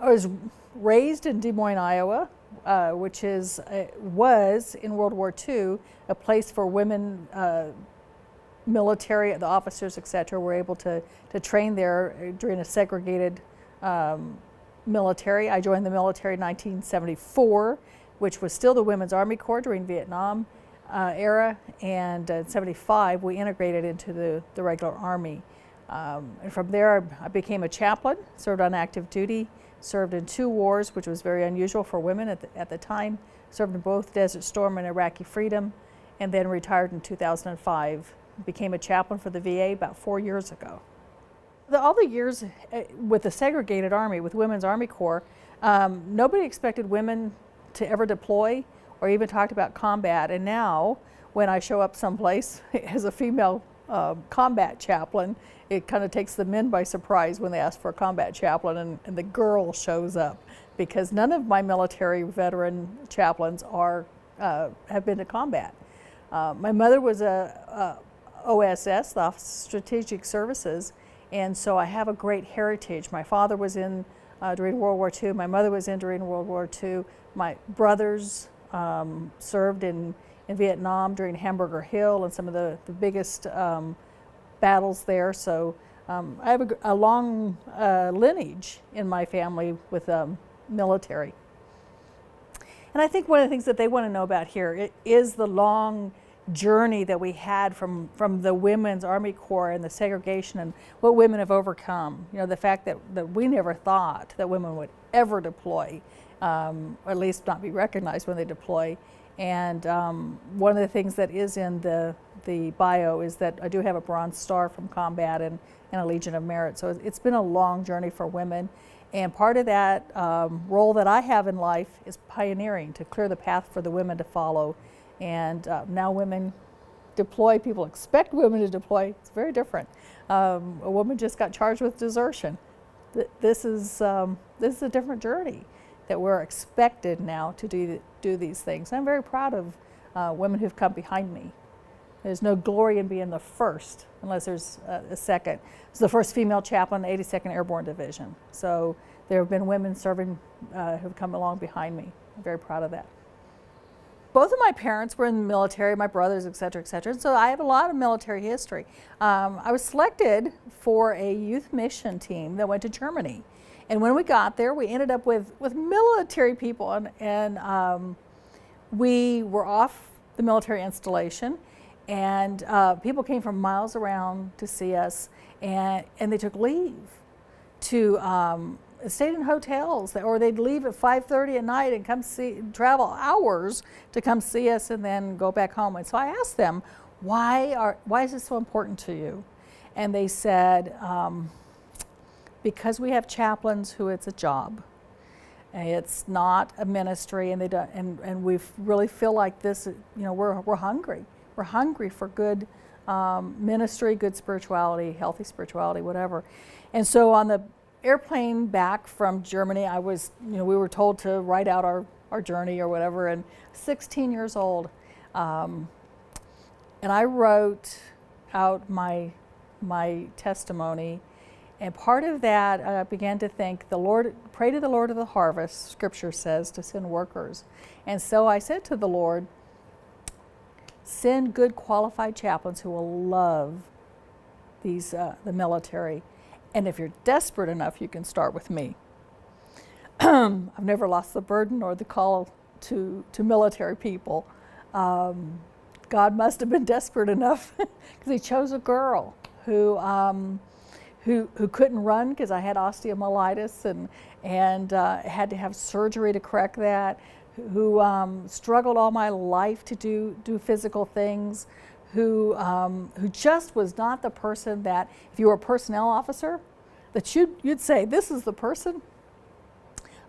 I was raised in Des Moines, Iowa, which was in World War II a place for women, military, the officers, etc., were able to train there during a segregated military. I joined the military in 1974, which was still the Women's Army Corps during Vietnam era, and in 75 we integrated into the regular Army. And from there I became a chaplain, served on active duty, served in 2 wars, which was very unusual for women at the time, served in both Desert Storm and Iraqi Freedom, and then retired in 2005. Became a chaplain for the VA about 4 years ago. All the years with the segregated Army, with Women's Army Corps, nobody expected women to ever deploy or even talked about combat. And now, when I show up someplace as a female combat chaplain, it kind of takes the men by surprise when they ask for a combat chaplain and the girl shows up, because none of my military veteran chaplains have been to combat. My mother was a OSS, the Office of Strategic Services, and so I have a great heritage. My father was in during World War II. My mother was in during World War II. My brothers served in Vietnam during Hamburger Hill and some of the biggest battles there. So I have a long lineage in my family with military. And I think one of the things that they want to know about here is the long journey that we had from the Women's Army Corps and the segregation and what women have overcome. You know, the fact that we never thought that women would ever deploy, or at least not be recognized when they deploy. And one of the things that is in the bio is that I do have a Bronze Star from combat and a Legion of Merit. So it's been a long journey for women. And part of that role that I have in life is pioneering, to clear the path for the women to follow. And now women deploy. People expect women to deploy. It's very different. A woman just got charged with desertion. This is a different journey that we're expected now to do these things. I'm very proud of women who've come behind me. There's no glory in being the first unless there's a second. It's the first female chaplain in the 82nd Airborne Division. So there have been women serving who've come along behind me. I'm very proud of that. Both of my parents were in the military, my brothers, et cetera, and so I have a lot of military history. I was selected for a youth mission team that went to Germany. And when we got there, we ended up with military people, and we were off the military installation, and people came from miles around to see us, and they took leave to stayed in hotels, or they'd leave at 5:30 at night and travel hours to come see us and then go back home. And so I asked them, why is this so important to you? And they said, because we have chaplains who it's a job. It's not a ministry, and they don't, and we really feel like this. You know, we're hungry. We're hungry for good ministry, good spirituality, healthy spirituality, whatever. And so on the airplane back from Germany, we were told to write out our journey or whatever, and 16 years old, and I wrote out my testimony. And part of that, I began to think, pray to the Lord of the harvest, Scripture says, to send workers. And so I said to the Lord, send good qualified chaplains who will love the military. And if you're desperate enough, you can start with me. I've never lost the burden or the call to military people. God must have been desperate enough because He chose a girl who couldn't run because I had osteomyelitis and had to have surgery to correct that, who struggled all my life to do physical things, who just was not the person that, if you were a personnel officer, that you'd say, this is the person.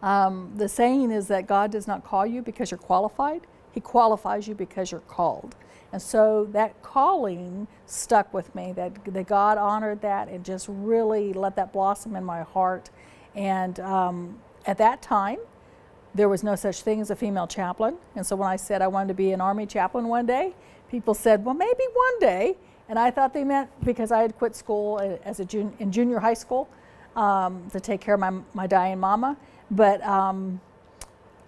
The saying is that God does not call you because you're qualified. He qualifies you because you're called. And so that calling stuck with me, that God honored that and just really let that blossom in my heart. And at that time, there was no such thing as a female chaplain. And so when I said I wanted to be an Army chaplain one day, people said, well, maybe one day. And I thought they meant because I had quit school in junior high school to take care of my dying mama. But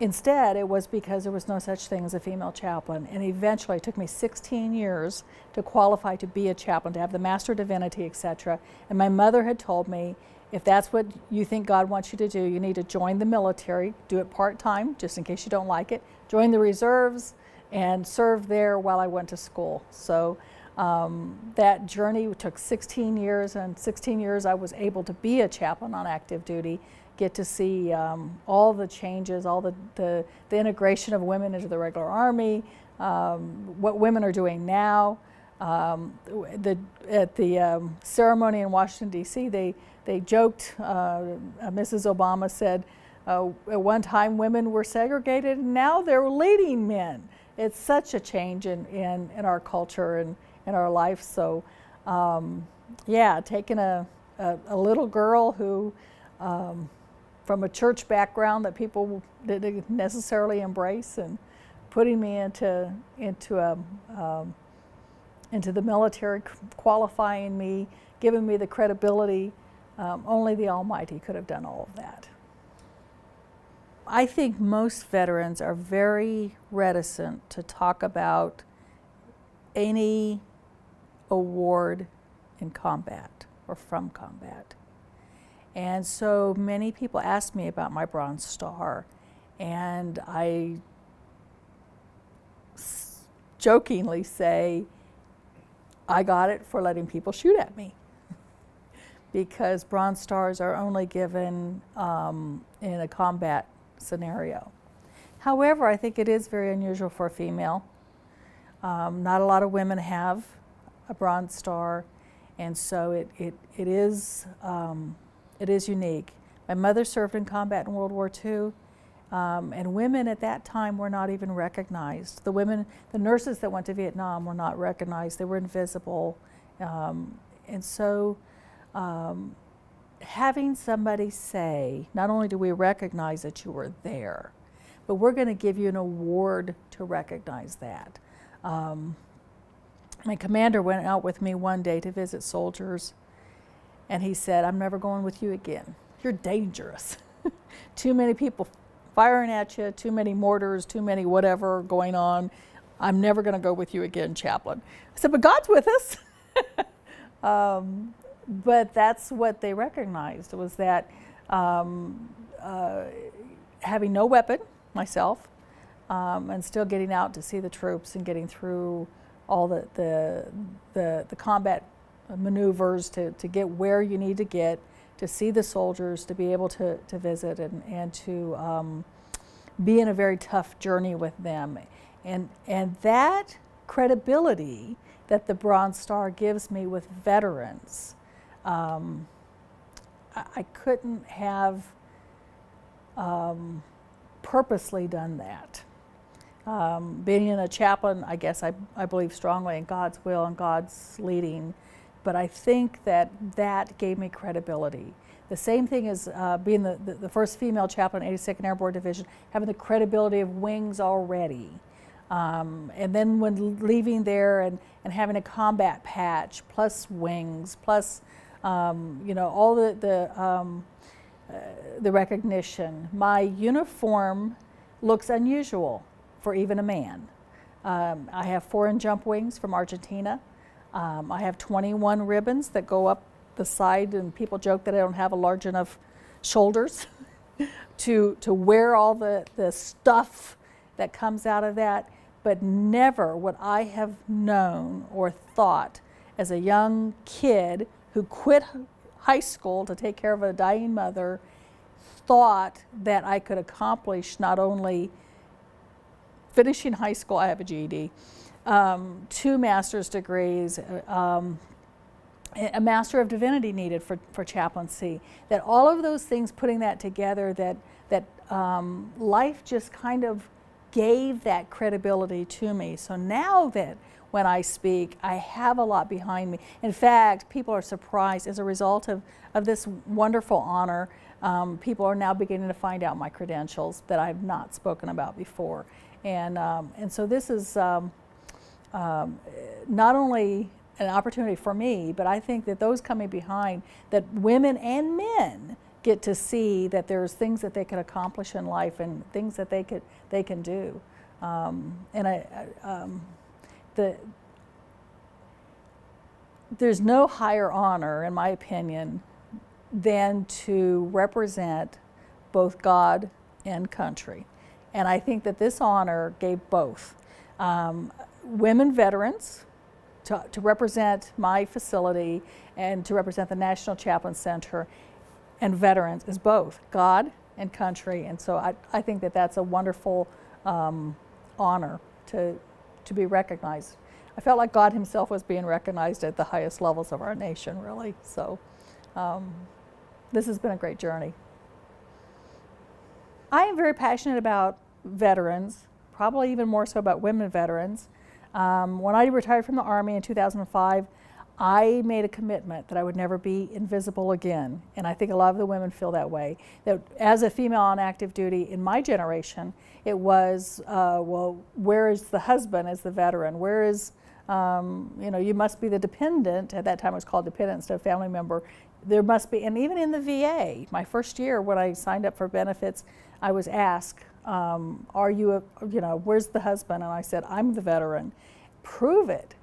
instead, it was because there was no such thing as a female chaplain. And eventually, it took me 16 years to qualify to be a chaplain, to have the Master of Divinity, etc. And my mother had told me, if that's what you think God wants you to do, you need to join the military, do it part-time, just in case you don't like it, join the reserves, and serve there while I went to school. So that journey took 16 years, and 16 years I was able to be a chaplain on active duty, get to see all the changes, all the integration of women into the regular Army, what women are doing now. At the ceremony in Washington, D.C., they joked, Mrs. Obama said, at one time women were segregated, and now they're leading men. It's such a change in our culture and in our life. So, yeah, taking a little girl who, from a church background that people didn't necessarily embrace, and putting me into the military, qualifying me, giving me the credibility. Only the Almighty could have done all of that. I think most veterans are very reticent to talk about any award in combat or from combat. And so many people ask me about my Bronze Star, and I jokingly say, I got it for letting people shoot at me. Because Bronze Stars are only given in a combat scenario. However, I think it is very unusual for a female. Not a lot of women have a Bronze Star, and so it is unique. My mother served in combat in World War II, and women at that time were not even recognized. The nurses that went to Vietnam were not recognized. They were invisible, and so having somebody say, not only do we recognize that you were there, but we're going to give you an award to recognize that. My commander went out with me one day to visit soldiers, and he said, I'm never going with you again. You're dangerous. Too many people firing at you, too many mortars, too many whatever going on. I'm never going to go with you again, Chaplain. I said, but God's with us. But that's what they recognized, was that having no weapon myself, and still getting out to see the troops and getting through all the combat maneuvers to get where you need to get, to see the soldiers, to be able to visit and to be in a very tough journey with them. And that credibility that the Bronze Star gives me with veterans, I couldn't have purposely done that. Being a chaplain, I guess I believe strongly in God's will and God's leading, but I think that gave me credibility. The same thing as being the first female chaplain in 82nd Airborne Division, having the credibility of wings already. And then when leaving there and having a combat patch, plus wings, plus all the recognition. My uniform looks unusual for even a man. I have 4-inch jump wings from Argentina. I have 21 ribbons that go up the side, and people joke that I don't have a large enough shoulders to wear all the stuff that comes out of that. But never would I have known or thought as a young kid who quit high school to take care of a dying mother, thought that I could accomplish not only finishing high school, I have a GED, 2 master's degrees, a Master of Divinity needed for chaplaincy, that all of those things, putting that together, that life just kind of gave that credibility to me. So now that when I speak, I have a lot behind me. In fact, people are surprised as a result of this wonderful honor. People are now beginning to find out my credentials that I've not spoken about before. And so this is not only an opportunity for me, but I think that those coming behind, that women and men get to see that there's things that they can accomplish in life and things that they can do. There's no higher honor, in my opinion, than to represent both God and country. And I think that this honor gave both. Women veterans to represent my facility and to represent the National Chaplain Center, and veterans is both God and country. And so I think that that's a wonderful honor to be recognized. I felt like God himself was being recognized at the highest levels of our nation, really. So this has been a great journey. I am very passionate about veterans, probably even more so about women veterans. When I retired from the Army in 2005, I made a commitment that I would never be invisible again. And I think a lot of the women feel that way. That as a female on active duty in my generation, it was, well, where is the husband as the veteran? Where is, you must be the dependent. At that time it was called dependent instead of family member. There must be, and even in the VA, my first year when I signed up for benefits, I was asked, are you, where's the husband? And I said, I'm the veteran. Prove it.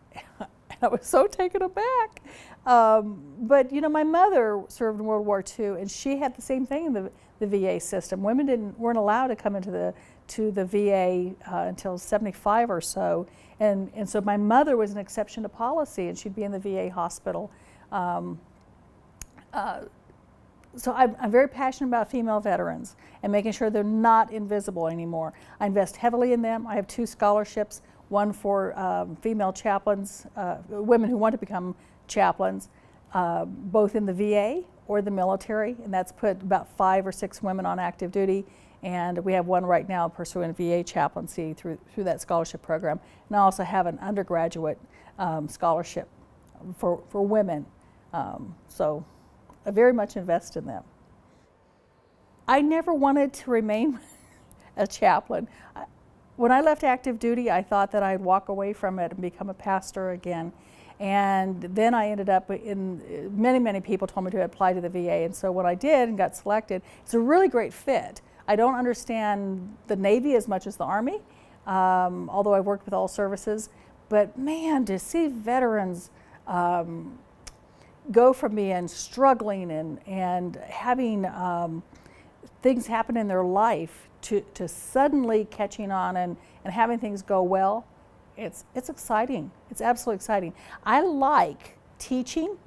I was so taken aback. But my mother served in World War II, and she had the same thing in the VA system. Women weren't allowed to come into the VA until 75 or so, and so my mother was an exception to policy, and she'd be in the VA hospital. So I'm very passionate about female veterans and making sure they're not invisible anymore. I invest heavily in them. I have 2 scholarships, one for female chaplains, women who want to become chaplains, both in the VA or the military, and that's put about 5 or 6 women on active duty, and we have one right now pursuing VA chaplaincy through that scholarship program. And I also have an undergraduate scholarship for women, so I very much invest in them. I never wanted to remain a chaplain. When I left active duty, I thought that I'd walk away from it and become a pastor again. And then I ended up in, many people told me to apply to the VA. And so when I did and got selected, it's a really great fit. I don't understand the Navy as much as the Army, although I've worked with all services. But man, to see veterans go from being struggling and having things happen in their life to suddenly catching on and having things go well, it's exciting. It's absolutely exciting. I like teaching,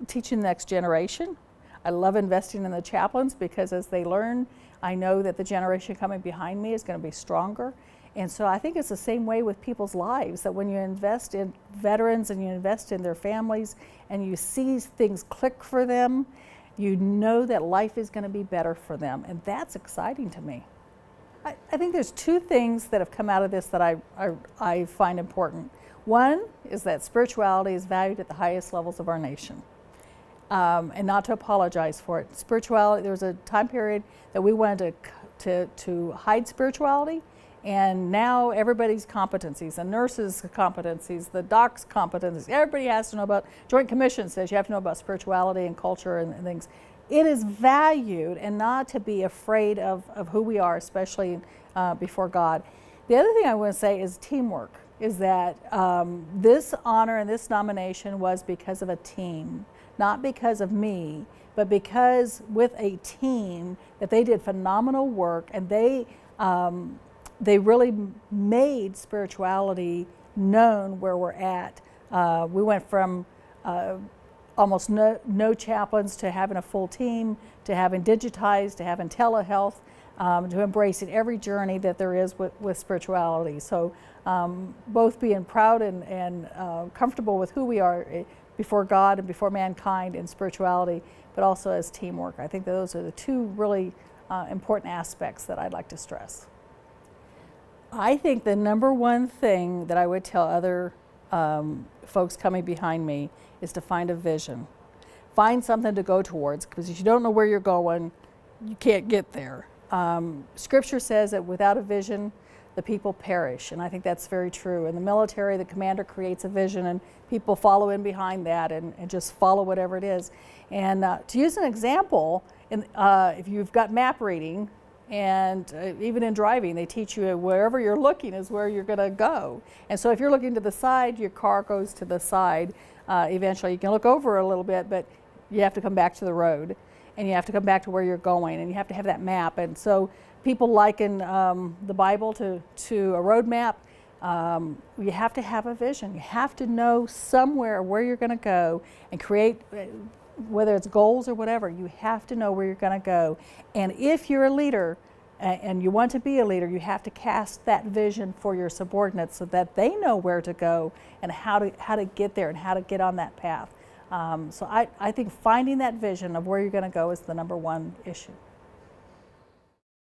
teaching the next generation. I love investing in the chaplains because as they learn, I know that the generation coming behind me is going to be stronger. And so I think it's the same way with people's lives, that when you invest in veterans and you invest in their families and you see things click for them, you know that life is going to be better for them. And that's exciting to me. I think there's 2 things that have come out of this that I find important. One is that spirituality is valued at the highest levels of our nation. And not to apologize for it. Spirituality, there was a time period that we wanted to hide spirituality. And now everybody's competencies, the nurses' competencies, the doc's competencies, everybody has to know about, Joint Commission says you have to know about spirituality and culture and things. It is valued, and not to be afraid of who we are, especially before God. The other thing I want to say is teamwork, is that this honor and this nomination was because of a team, not because of me, but because with a team that they did phenomenal work, and they really made spirituality known where we're at. We went from almost no chaplains to having a full team, to having digitized, to having telehealth, to embracing every journey that there is with spirituality. So both being proud and comfortable with who we are before God and before mankind in spirituality, but also as teamwork. I think those are the 2 really important aspects that I'd like to stress. I think the number 1 thing that I would tell other folks coming behind me is to find a vision. Find something to go towards, because if you don't know where you're going, you can't get there. Scripture says that without a vision, the people perish. And I think that's very true. In the military, the commander creates a vision and people follow in behind that and just follow whatever it is. And to use an example, if you've got map reading, and even in driving, they teach you wherever you're looking is where you're going to go. And so if you're looking to the side, your car goes to the side. Eventually, you can look over a little bit, but you have to come back to the road. And you have to come back to where you're going, and you have to have that map. And so people liken the Bible to a road map. You have to have a vision. You have to know somewhere where you're going to go and create, whether it's goals or whatever, you have to know where you're going to go. And if you're a leader and you want to be a leader, you have to cast that vision for your subordinates so that they know where to go and how to get there and how to get on that path. So I think finding that vision of where you're going to go is the #1 issue.